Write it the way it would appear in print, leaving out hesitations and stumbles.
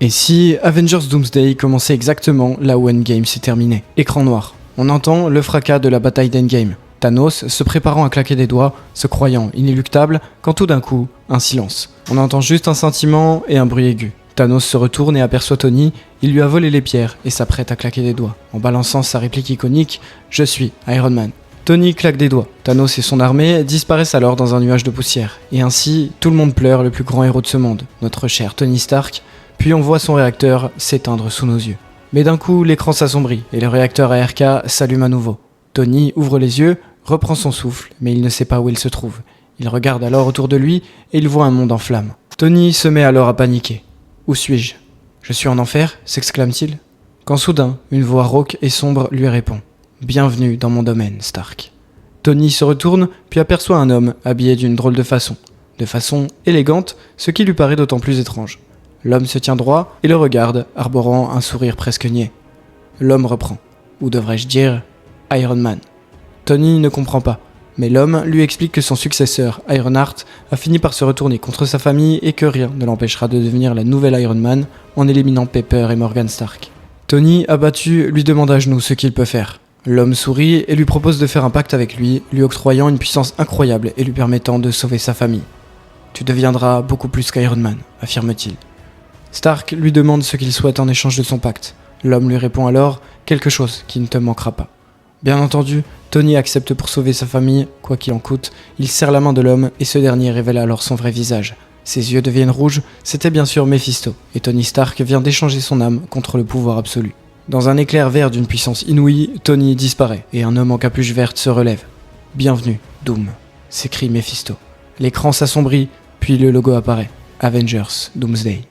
Et si Avengers Doomsday commençait exactement là où Endgame s'est terminé? Écran noir. On entend le fracas de la bataille d'Endgame. Thanos se préparant à claquer des doigts, se croyant inéluctable, quand tout d'un coup, un silence. On entend juste un scintillement et un bruit aigu. Thanos se retourne et aperçoit Tony, il lui a volé les pierres et s'apprête à claquer des doigts, en balançant sa réplique iconique « Je suis Iron Man ». Tony claque des doigts, Thanos et son armée disparaissent alors dans un nuage de poussière, et ainsi tout le monde pleure le plus grand héros de ce monde, notre cher Tony Stark, puis on voit son réacteur s'éteindre sous nos yeux. Mais d'un coup, l'écran s'assombrit et le réacteur ARK s'allume à nouveau. Tony ouvre les yeux, reprend son souffle, mais il ne sait pas où il se trouve. Il regarde alors autour de lui et il voit un monde en flammes. Tony se met alors à paniquer. Où suis-je? Je suis en enfer? S'exclame-t-il. Quand soudain, une voix rauque et sombre lui répond. Bienvenue dans mon domaine, Stark. Tony se retourne, puis aperçoit un homme habillé d'une drôle de façon élégante, ce qui lui paraît d'autant plus étrange. L'homme se tient droit et le regarde, arborant un sourire presque niais. L'homme reprend. Ou devrais-je dire, Iron Man. Tony ne comprend pas, mais l'homme lui explique que son successeur, Ironheart, a fini par se retourner contre sa famille et que rien ne l'empêchera de devenir la nouvelle Iron Man en éliminant Pepper et Morgan Stark. Tony, abattu, lui demande à genoux ce qu'il peut faire. L'homme sourit et lui propose de faire un pacte avec lui octroyant une puissance incroyable et lui permettant de sauver sa famille. « Tu deviendras beaucoup plus qu'Iron Man », affirme-t-il. Stark lui demande ce qu'il souhaite en échange de son pacte. L'homme lui répond alors « quelque chose qui ne te manquera pas ». Bien entendu, Tony accepte pour sauver sa famille, quoi qu'il en coûte. Il serre la main de l'homme et ce dernier révèle alors son vrai visage. Ses yeux deviennent rouges, c'était bien sûr Mephisto, et Tony Stark vient d'échanger son âme contre le pouvoir absolu. Dans un éclair vert d'une puissance inouïe, Tony disparaît et un homme en capuche verte se relève. « Bienvenue, Doom », s'écrie Mephisto. L'écran s'assombrit, puis le logo apparaît. Avengers Doomsday.